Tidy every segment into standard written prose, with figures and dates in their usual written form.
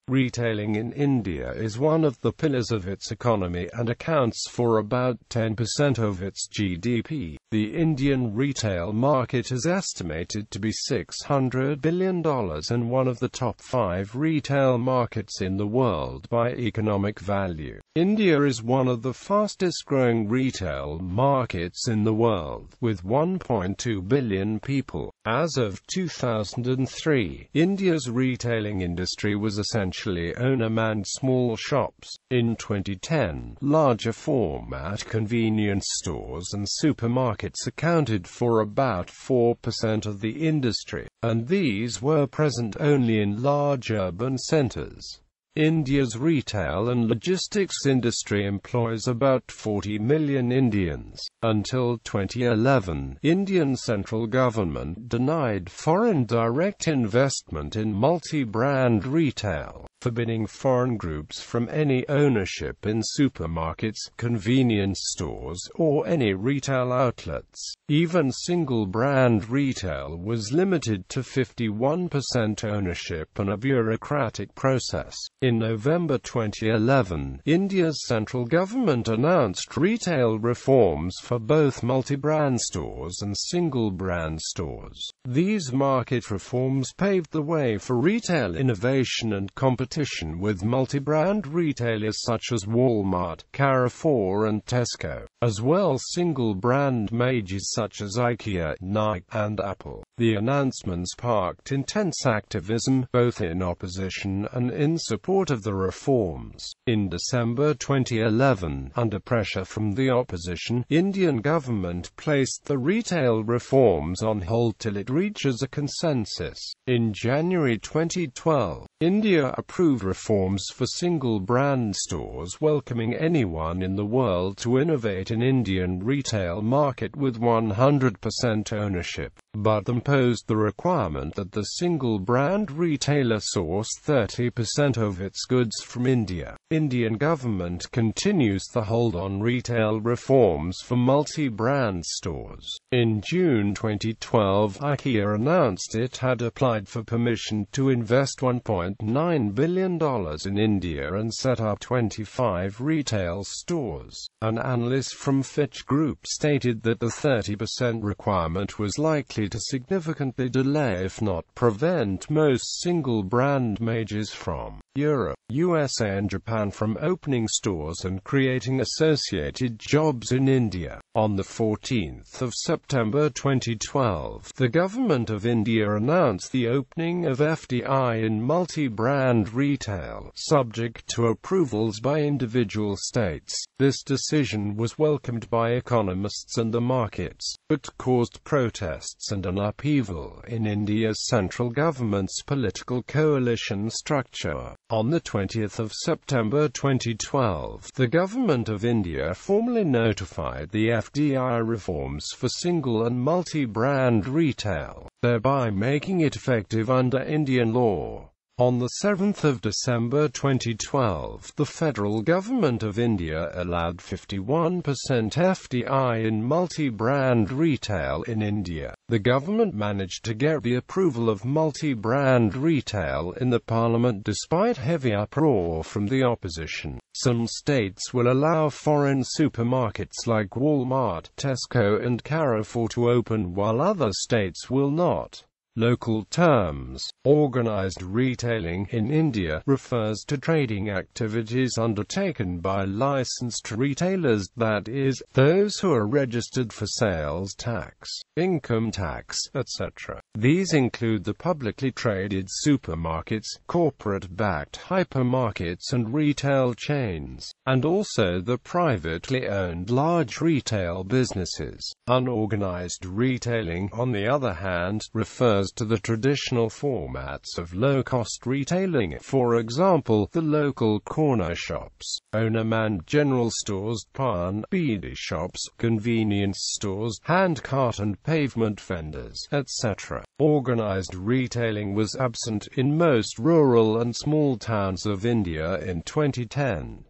Retailing in India is one of the pillars of its economy and accounts for about 10% of its GDP. The Indian retail market is estimated to be $600 billion and one of the top 5 retail markets in the world by economic value. India is one of the fastest growing retail markets in the world, with 1.2 billion people. As of 2003, India's retailing industry was essentially owner-manned small shops. In 2010, larger format convenience stores and supermarkets accounted for about 4% of the industry, and these were present only in large urban centers. India's retail and logistics industry employs about 40 million Indians. Until 2011, Indian central government denied foreign direct investment in multi-brand retail, forbidding foreign groups from any ownership in supermarkets, convenience stores, or any retail outlets. Even single-brand retail was limited to 51% ownership and a bureaucratic process. In November 2011, India's central government announced retail reforms for both multi-brand stores and single-brand stores. These market reforms paved the way for retail innovation and competition with multi-brand retailers such as Walmart, Carrefour and Tesco, as well as single-brand majors such as IKEA, Nike, and Apple. The announcements sparked intense activism, both in opposition and in support of the reforms. In December 2011, under pressure from the opposition, Indian government placed the retail reforms on hold till it reaches a consensus. In January 2012, India approved reforms for single-brand stores, welcoming anyone in the world to innovate in Indian retail market with 100% ownership, but imposed the requirement that the single-brand retailer source 30% of its goods from India. Indian government continues the hold on retail reforms for multi-brand stores. In June 2012, IKEA announced it had applied for permission to invest $1.9 billion in India and set up 25 retail stores. An analyst from Fitch Group stated that the 30% requirement was likely to significantly delay, if not prevent, most single-brand majors from Europe, USA and Japan from opening stores and creating associated jobs in India. On the 14th of September 2012, the Government of India announced the opening of FDI in multi-brand retail, subject to approvals by individual states. This decision was welcomed by economists and the markets, but caused protests and an upheaval in India's central government's political coalition structure. On the 20th of September 2012, the Government of India formally notified the FDI reforms for single and multi-brand retail, thereby making it effective under Indian law. On the 7th of December 2012, the federal government of India allowed 51% FDI in multi-brand retail in India. The government managed to get the approval of multi-brand retail in the parliament despite heavy uproar from the opposition. Some states will allow foreign supermarkets like Walmart, Tesco and Carrefour to open, while other states will not. Local terms. Organized retailing in India refers to trading activities undertaken by licensed retailers, that is, those who are registered for sales tax, income tax, etc. These include the publicly traded supermarkets, corporate-backed hypermarkets and retail chains, and also the privately owned large retail businesses. Unorganized retailing, on the other hand, refers to the traditional formats of low-cost retailing, for example, the local corner shops, owner-manned general stores, pan, beedi shops, convenience stores, handcart and pavement vendors, etc. Organized retailing was absent in most rural and small towns of India in 2010.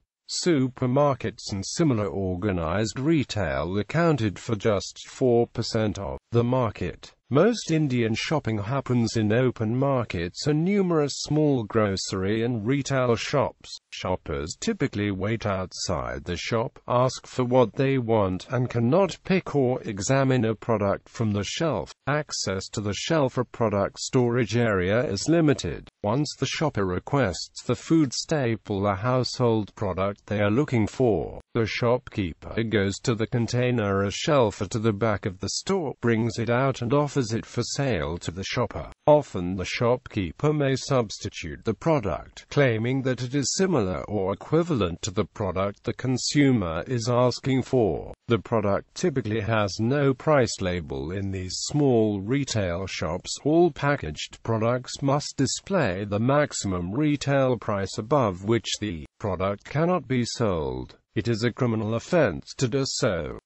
Supermarkets and similar organized retail accounted for just 4% of the market. Most Indian shopping happens in open markets and numerous small grocery and retail shops. Shoppers typically wait outside the shop, ask for what they want, and cannot pick or examine a product from the shelf. Access to the shelf or product storage area is limited. Once the shopper requests the food staple or household product they are looking for, the shopkeeper goes to the container or shelf or to the back of the store, brings it out and offers it for sale to the shopper. Often the shopkeeper may substitute the product, claiming that it is similar or equivalent to the product the consumer is asking for. The product typically has no price label. In these small retail shops, all packaged products must display the maximum retail price above which the product cannot be sold. It is a criminal offense to do so.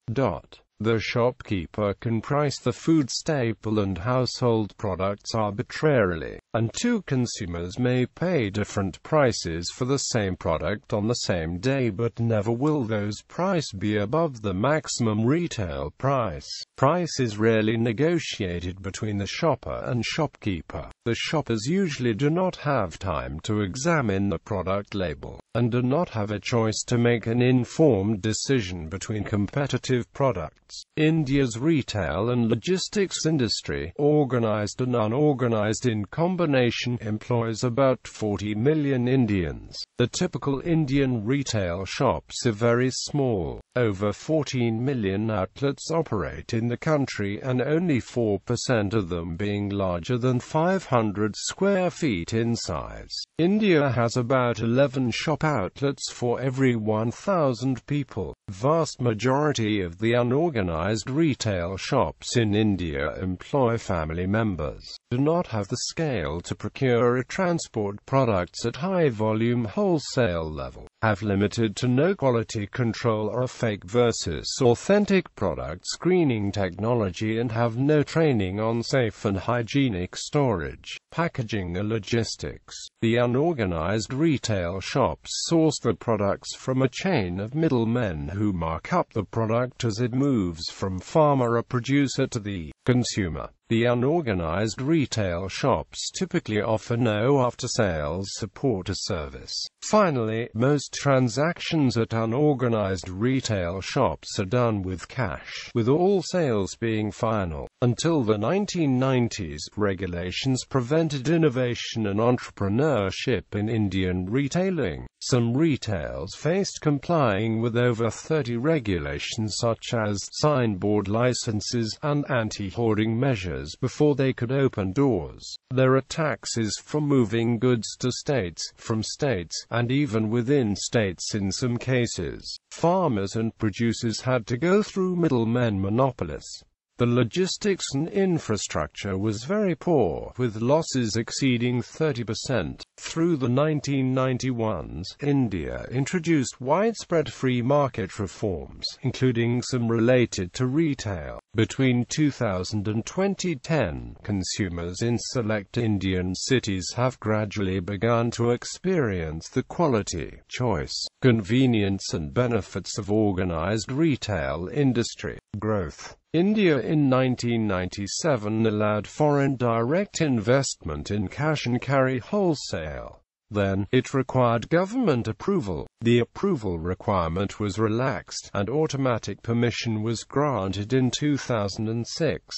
The shopkeeper can price the food staple and household products arbitrarily, and two consumers may pay different prices for the same product on the same day, but never will those prices be above the maximum retail price. Price is rarely negotiated between the shopper and shopkeeper. The shoppers usually do not have time to examine the product label, and do not have a choice to make an informed decision between competitive products. India's retail and logistics industry, organized and unorganized in combination, employs about 40 million Indians. The typical Indian retail shops are very small. Over 14 million outlets operate in the country, and only 4% of them being larger than 500 square feet in size. India has about 11 shop outlets for every 1,000 people. Vast majority of the unorganized retail shops in India employ family members, do not have the scale to procure or transport products at high volume wholesale level, have limited to no quality control or fake versus authentic product screening technology, and have no training on safe and hygienic storage, packaging or logistics. The unorganized retail shops source the products from a chain of middlemen who mark up the product as it moves from farmer or producer to the consumer. The unorganized retail shops typically offer no after-sales support or service. Finally, most transactions at unorganized retail shops are done with cash, with all sales being final. Until the 1990s, regulations prevented innovation and entrepreneurship in Indian retailing. Some retailers faced complying with over 30 regulations such as signboard licenses and anti-hoarding measures before they could open doors. There are taxes for moving goods to states, from states, and even within states in some cases. Farmers and producers had to go through middlemen monopolists. The logistics and infrastructure was very poor, with losses exceeding 30%. Through the 1991s, India introduced widespread free market reforms, including some related to retail. Between 2000 and 2010, consumers in select Indian cities have gradually begun to experience the quality, choice, convenience and benefits of organized retail industry. Growth. India in 1997 allowed foreign direct investment in cash and carry wholesale. Then, it required government approval. The approval requirement was relaxed, and automatic permission was granted in 2006.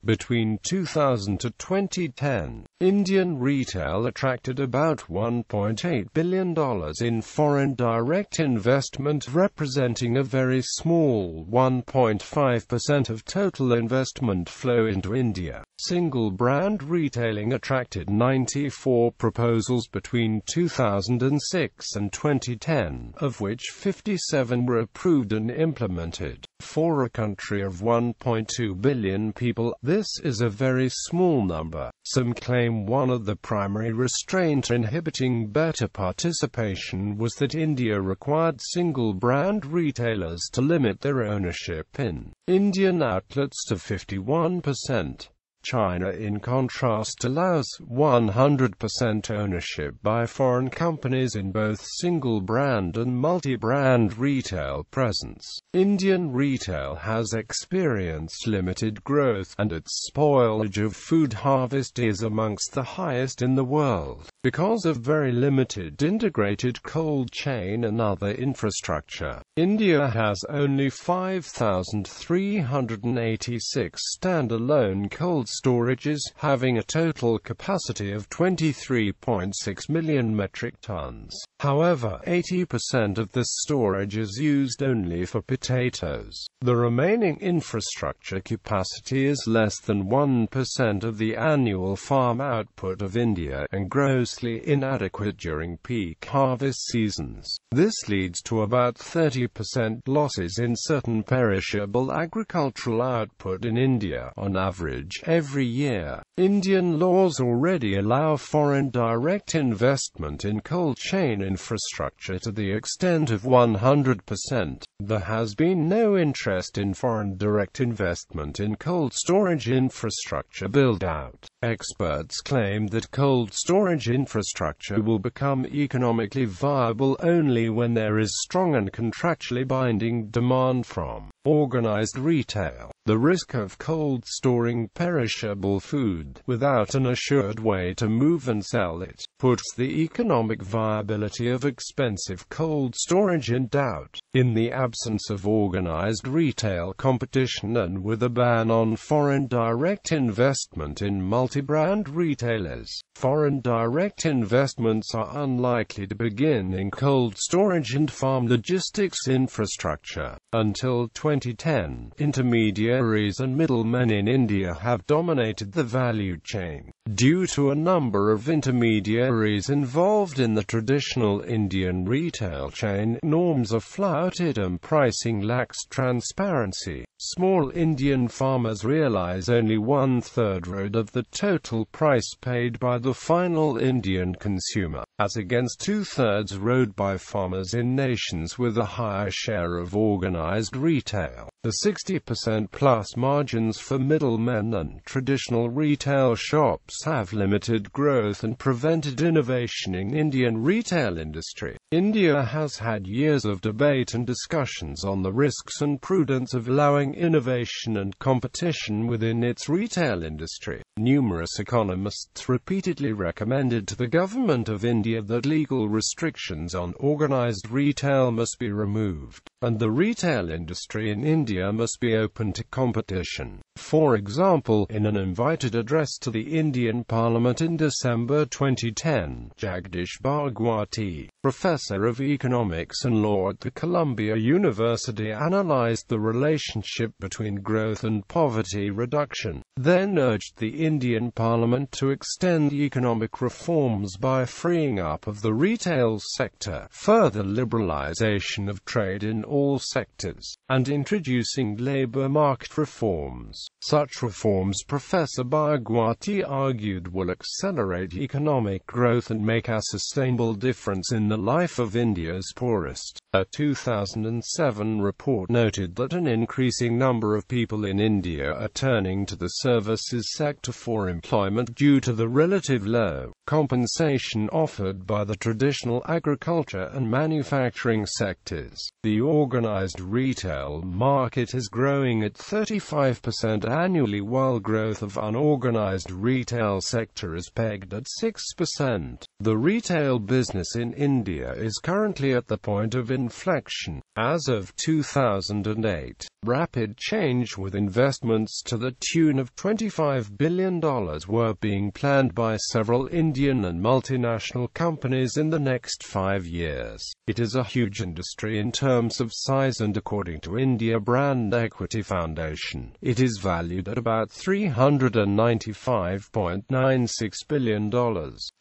Between 2000 to 2010, Indian retail attracted about $1.8 billion in foreign direct investment, representing a very small 1.5% of total investment flow into India. Single-brand retailing attracted 94 proposals between 2006 and 2010, of which 57 were approved and implemented. For a country of 1.2 billion people, this is a very small number. Some claim one of the primary restraints inhibiting better participation was that India required single-brand retailers to limit their ownership in Indian outlets to 51%. China, in contrast, allows 100% ownership by foreign companies in both single-brand and multi-brand retail presence. Indian retail has experienced limited growth, and its spoilage of food harvest is amongst the highest in the world, because of very limited integrated cold chain and other infrastructure. India has only 5,386 standalone cold storages, having a total capacity of 23.6 million metric tons. However, 80% of this storage is used only for potatoes. The remaining infrastructure capacity is less than 1% of the annual farm output of India, and grossly inadequate during peak harvest seasons. This leads to about 30% losses in certain perishable agricultural output in India, on average, every year. Indian laws already allow foreign direct investment in cold chain infrastructure to the extent of 100%. There has been no interest in foreign direct investment in cold storage infrastructure build-out. Experts claim that cold storage infrastructure will become economically viable only when there is strong and contractually binding demand from organized retail. The risk of cold storing perishable food, without an assured way to move and sell it, puts the economic viability of expensive cold storage in doubt. In the absence of organized retail competition and with a ban on foreign direct investment in multi-brand retailers, foreign direct investments are unlikely to begin in cold storage and farm logistics infrastructure. Until 2010, intermediaries and middlemen in India have dominated the value chain. Due to a number of intermediaries involved in the traditional Indian retail chain, norms are flouted and pricing lacks transparency. Small Indian farmers realize only 1/3 of the total price paid by the final Indian consumer, as against 2/3 owed by farmers in nations with a higher share of organized retail. The 60% plus margins for middlemen and traditional retail shops have limited growth and prevented innovation in Indian retail industry. India has had years of debate and discussions on the risks and prudence of allowing innovation and competition within its retail industry. Numerous economists repeatedly recommended to the government of India that legal restrictions on organized retail must be removed, and the retail industry in India must be open to competition. For example, in an invited address to the Indian Parliament in December 2010, Jagdish Bhagwati, professor of economics and law at the Columbia University, analyzed the relationship between growth and poverty reduction, then urged the Indian Parliament to extend economic reforms by freeing up of the retail sector, further liberalization of trade in all sectors, and introducing labor market reforms. Such reforms, Professor Bhagwati argued, will accelerate economic growth and make a sustainable difference in the life of India's poorest. A 2007 report noted that an increasing number of people in India are turning to the services sector for employment due to the relative low compensation offered by the traditional agriculture and manufacturing sectors. The organized retail market is growing at 35% annually, while growth of unorganized retail sector is pegged at 6%. The retail business in India is currently at the point of inflection. As of 2008, rapid change with investments to the tune of $25 billion were being planned by several Indian and multinational companies in the next 5 years. It is a huge industry in terms of size, and according to India Brand Equity Foundation, it is valued at about $395.96 billion.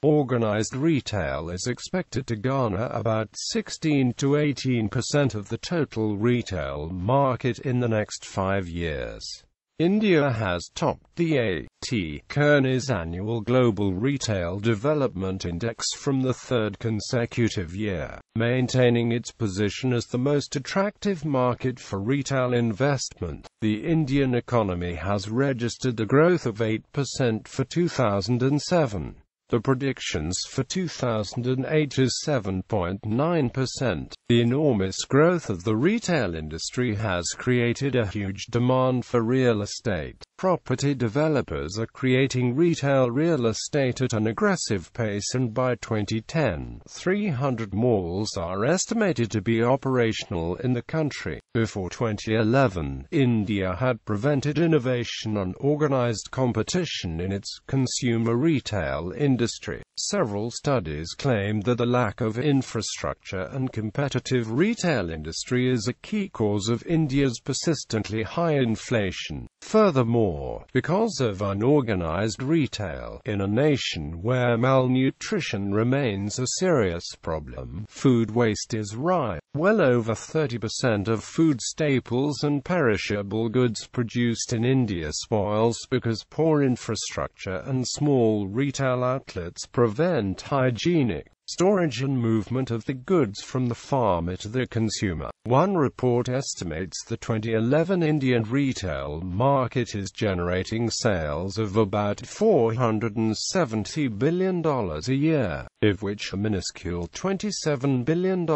Organized retail is expected to garner about 16 to 18% of the total retail market in the next 5 years. India has topped the A.T. Kearney's annual Global Retail Development Index from the third consecutive year, maintaining its position as the most attractive market for retail investment. The Indian economy has registered a growth of 8% for 2007. The predictions for 2008 is 7.9%. The enormous growth of the retail industry has created a huge demand for real estate. Property developers are creating retail real estate at an aggressive pace, and by 2010, 300 malls are estimated to be operational in the country. Before 2011, India had prevented innovation and organized competition in its consumer retail industry. Several studies claim that the lack of infrastructure and competitive retail industry is a key cause of India's persistently high inflation. Furthermore, because of unorganized retail, in a nation where malnutrition remains a serious problem, food waste is rife. Well over 30% of food staples and perishable goods produced in India spoils because poor infrastructure and small retail outlets prevent hygienic storage and movement of the goods from the farmer to the consumer. One report estimates the 2011 Indian retail market is generating sales of about $470 billion a year, of which a minuscule $27 billion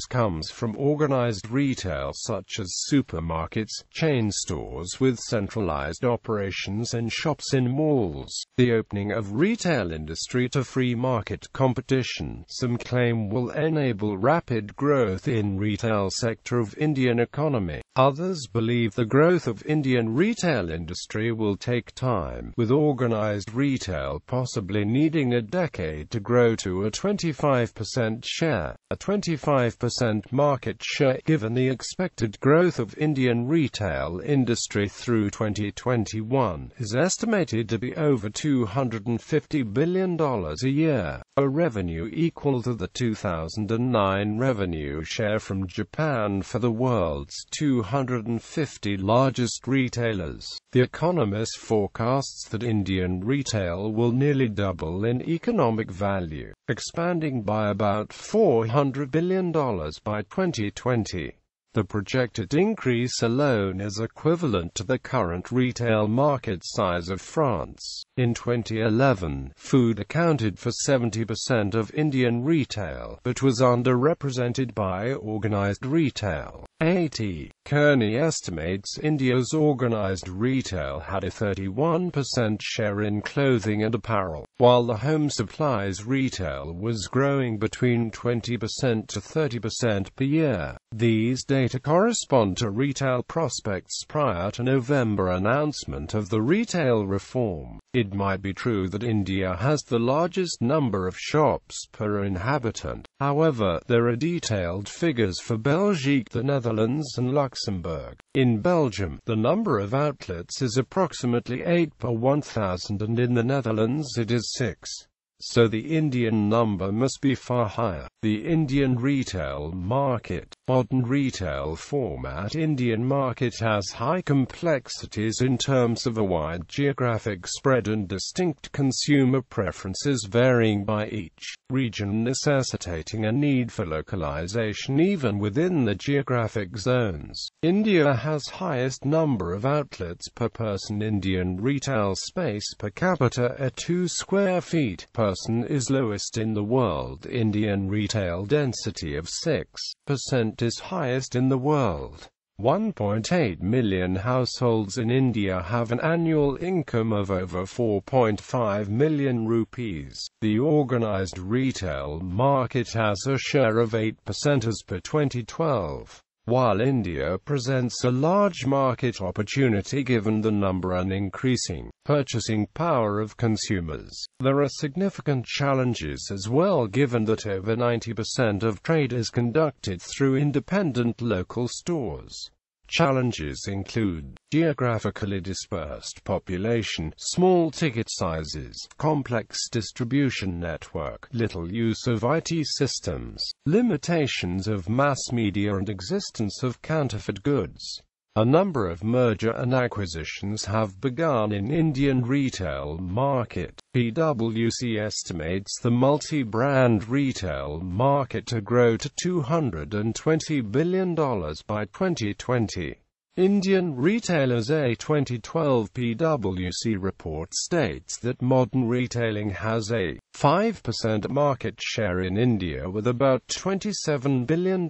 comes from organized retail such as supermarkets, chain stores with centralized operations, and shops in malls. The opening of retail industry to free market competition, some claim, will enable rapid growth in retail sector of Indian economy. Others believe the growth of Indian retail industry will take time, with organized retail possibly needing a decade to grow to a 25% share. A 25% market share, given the expected growth of Indian retail industry through 2021, is estimated to be over $250 billion a year, a revenue equal to the 2009 revenue share from Japan for the world's 250 largest retailers. The Economist forecasts that Indian retail will nearly double in economic value, expanding by about $400 billion by 2020. The projected increase alone is equivalent to the current retail market size of France. In 2011, food accounted for 70% of Indian retail, but was underrepresented by organized retail. A.T. Kearney estimates India's organized retail had a 31% share in clothing and apparel, while the home supplies retail was growing between 20% to 30% per year. These data correspond to retail prospects prior to November announcement of the retail reform. It might be true that India has the largest number of shops per inhabitant. However, there are detailed figures for Belgium, the Netherlands, and Luxembourg. In Belgium, the number of outlets is approximately 8 per 1,000, and in the Netherlands it is 6. So the Indian number must be far higher. The Indian retail market. Modern retail format. Indian market has high complexities in terms of a wide geographic spread and distinct consumer preferences varying by each region, necessitating a need for localization even within the geographic zones. India has highest number of outlets per person. Indian retail space per capita at 2 square feet per person is lowest in the world. Indian retail density of 6% is highest in the world. 1.8 million households in India have an annual income of over 4.5 million rupees. The organized retail market has a share of 8% as per 2012. While India presents a large market opportunity given the number and increasing purchasing power of consumers, there are significant challenges as well, given that over 90% of trade is conducted through independent local stores. Challenges include geographically dispersed population, small ticket sizes, complex distribution network, little use of IT systems, limitations of mass media, and existence of counterfeit goods. A number of merger and acquisitions have begun in Indian retail market. PwC estimates the multi-brand retail market to grow to $220 billion by 2020. Indian retailers. A 2012 PwC report states that modern retailing has a 5% market share in India with about $27 billion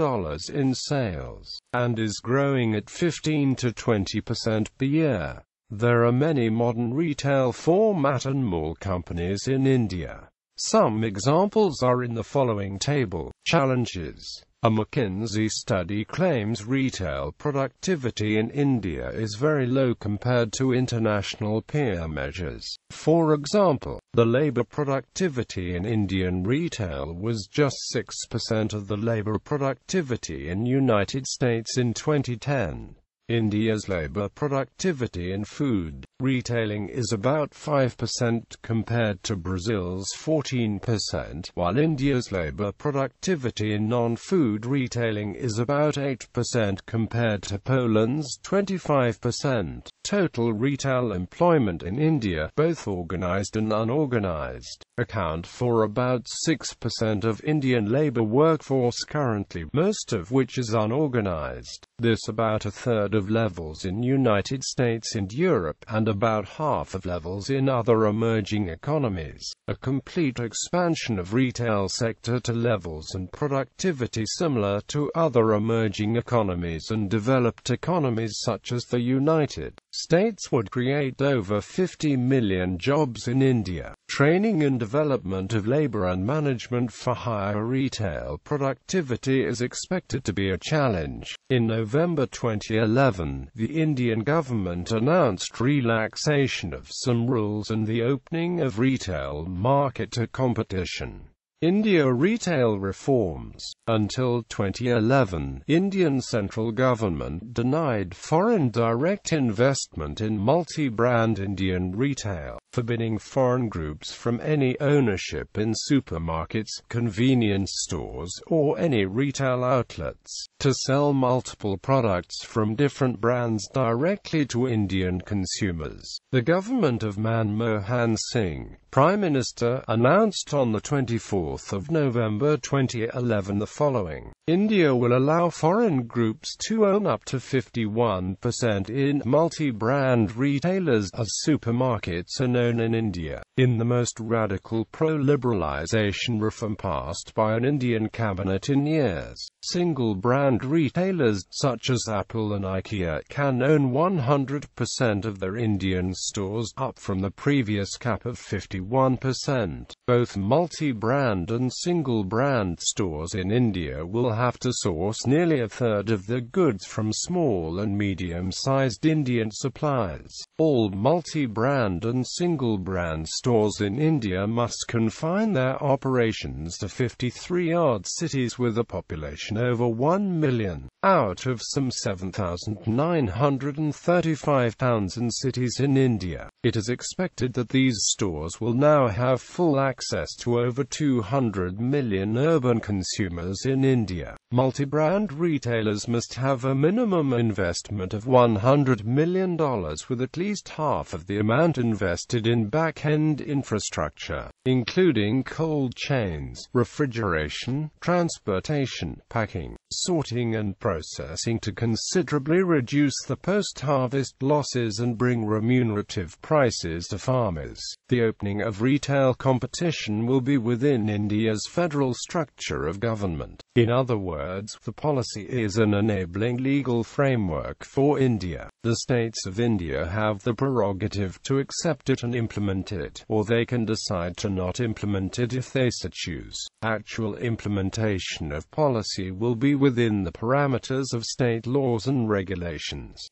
in sales, and is growing at 15 to 20% per year. There are many modern retail format and mall companies in India. Some examples are in the following table. Challenges. A McKinsey study claims retail productivity in India is very low compared to international peer measures. For example, the labor productivity in Indian retail was just 6% of the labor productivity in United States in 2010. India's labor productivity in food retailing is about 5% compared to Brazil's 14%, while India's labor productivity in non-food retailing is about 8% compared to Poland's 25%. Total retail employment in India, both organized and unorganized, account for about 6% of Indian labor workforce currently, most of which is unorganized. This about a third of levels in United States and Europe, and about half of levels in other emerging economies. A complete expansion of retail sector to levels and productivity similar to other emerging economies and developed economies such as the United States would create over 50 million jobs in India. Training and development of labor and management for higher retail productivity is expected to be a challenge. In November 2011, the Indian government announced relaxation of some rules and the opening of retail market to competition. India retail reforms. Until 2011, Indian central government denied foreign direct investment in multi-brand Indian retail, forbidding foreign groups from any ownership in supermarkets, convenience stores, or any retail outlets, to sell multiple products from different brands directly to Indian consumers. The government of Manmohan Singh, Prime Minister, announced on the 24th of November 2011 the following. India will allow foreign groups to own up to 51% in multi-brand retailers, as supermarkets are known in India. In the most radical pro-liberalization reform passed by an Indian cabinet in years, single-brand retailers, such as Apple and IKEA, can own 100% of their Indian stores, up from the previous cap of 51%. Both multi-brand and single-brand stores in India will have to source nearly a third of their goods from small and medium-sized Indian suppliers. All multi-brand and single-brand stores in India must confine their operations to 53 odd cities with a population over 1 million, out of some 7,935 towns and cities in India. It is expected that these stores will now have full access to over 200 million urban consumers in India. Multi-brand retailers must have a minimum investment of $100 million, with at least half of the amount invested in back-end infrastructure, including cold chains, refrigeration, transportation, packing, sorting and processing, to considerably reduce the post-harvest losses and bring remunerative prices to farmers. The opening of retail competition will be within India's federal structure of government. In other words, the policy is an enabling legal framework for India. The states of India have the prerogative to accept it and implement it, or they can decide to not implement it if they so choose. Actual implementation of policy will be within the parameters of state laws and regulations.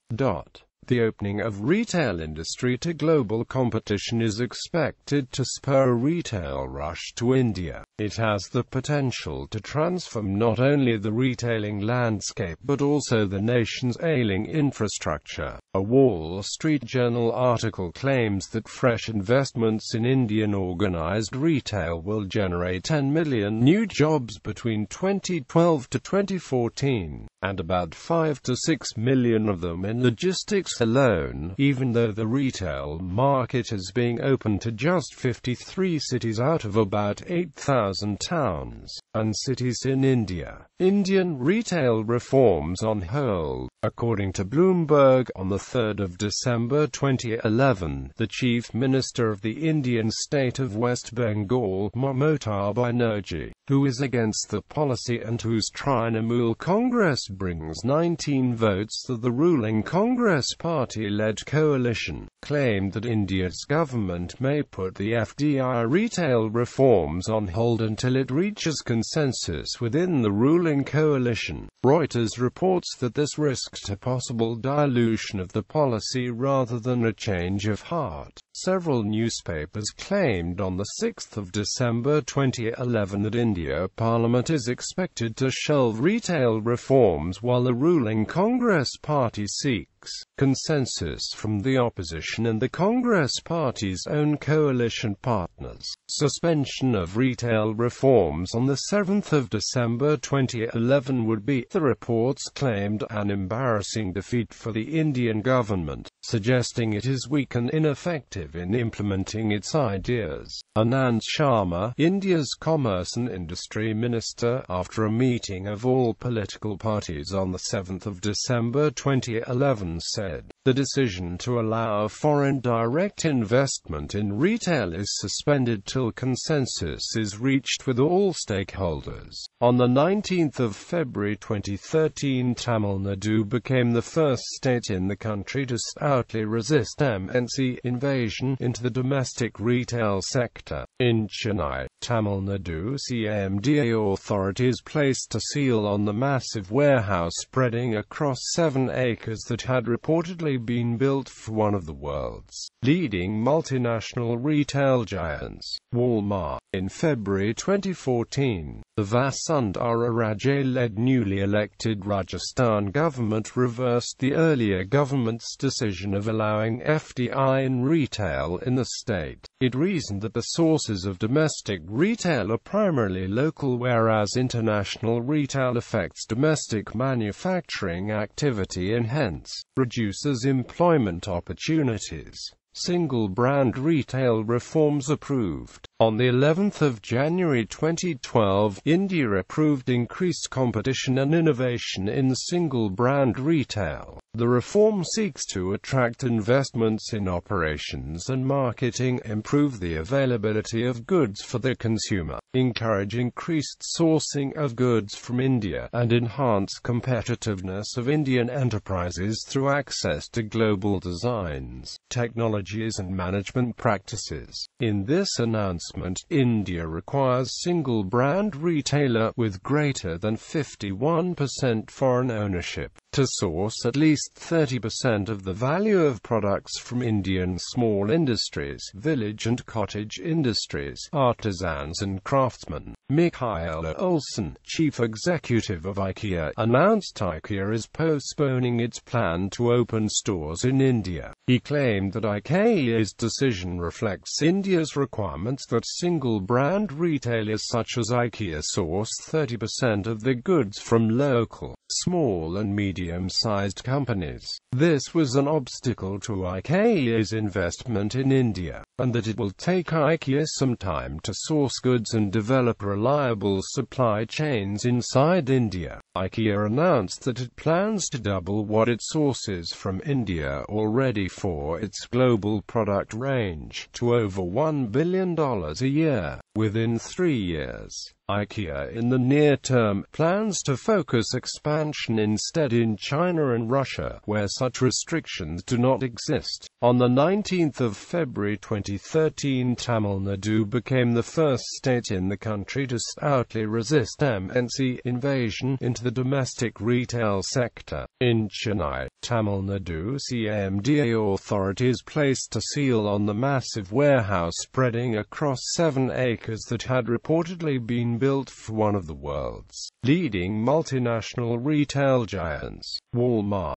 The opening of retail industry to global competition is expected to spur a retail rush to India. It has the potential to transform not only the retailing landscape but also the nation's ailing infrastructure. A Wall Street Journal article claims that fresh investments in Indian organized retail will generate 10 million new jobs between 2012 to 2014, and about 5 to 6 million of them in logistics alone, even though the retail market is being opened to just 53 cities out of about 8,000 towns and cities in India. Indian retail reforms on hold. According to Bloomberg, on the 3rd of December 2011, the Chief Minister of the Indian state of West Bengal, Mamata Banerjee, who is against the policy and whose Trinamool Congress brings 19 votes to the ruling Congress party-led coalition, claimed that India's government may put the FDI retail reforms on hold until it reaches consensus within the ruling coalition. Reuters reports that this risked a possible dilution of the policy rather than a change of heart. Several newspapers claimed on the 6th of December 2011 that India Parliament is expected to shelve retail reforms while the ruling Congress party seeks consensus from the opposition and the Congress party's own coalition partners. Suspension of retail reforms on the 7th of December 2011 would be, the reports claimed, an embarrassing defeat for the Indian government, suggesting it is weak and ineffective in implementing its ideas. Anand Sharma, India's Commerce and Industry Minister, after a meeting of all political parties on the 7th of December 2011 said, "The decision to allow foreign direct investment in retail is suspended till consensus is reached with all stakeholders." On the 19th of February 2013, Tamil Nadu became the first state in the country to stoutly resist MNC invasion into the domestic retail sector. In Chennai, Tamil Nadu CMDA authorities placed a seal on the massive warehouse spreading across 7 acres that had reportedly been built for one of the world's leading multinational retail giants, Walmart. In February 2014, the Vasundhara Raje-led newly elected Rajasthan government reversed the earlier government's decision of allowing FDI in retail in the state. It reasoned that the sources of domestic retail are primarily local, whereas international retail affects domestic manufacturing activity and hence reduces employment opportunities. Single-brand retail reforms approved. On the 11th of January 2012, India approved increased competition and innovation in single-brand retail. The reform seeks to attract investments in operations and marketing, improve the availability of goods for the consumer, encourage increased sourcing of goods from India, and enhance competitiveness of Indian enterprises through access to global designs, technologies and management practices. In this announcement, India requires single-brand retailer with greater than 51% foreign ownership to source at least 30% of the value of products from Indian small industries, village and cottage industries, artisans and craftsmen. Michaela Olsen, chief executive of IKEA, announced IKEA is postponing its plan to open stores in India. He claimed that IKEA's decision reflects India's requirements that single-brand retailers such as IKEA source 30% of their goods from local, small and medium-sized companies. This was an obstacle to IKEA's investment in India, and that it will take IKEA some time to source goods and develop reliable supply chains inside India. IKEA announced that it plans to double what it sources from India already for its global product range, to over $1 billion a year, within 3 years. IKEA in the near term plans to focus expansion instead in China and Russia, where such restrictions do not exist. On the 19th of February 2013, Tamil Nadu became the first state in the country to stoutly resist MNC invasion into the domestic retail sector. In Chennai, Tamil Nadu CMDA authorities placed a seal on the massive warehouse spreading across 7 acres that had reportedly been built for one of the world's leading multinational retail giants, Walmart.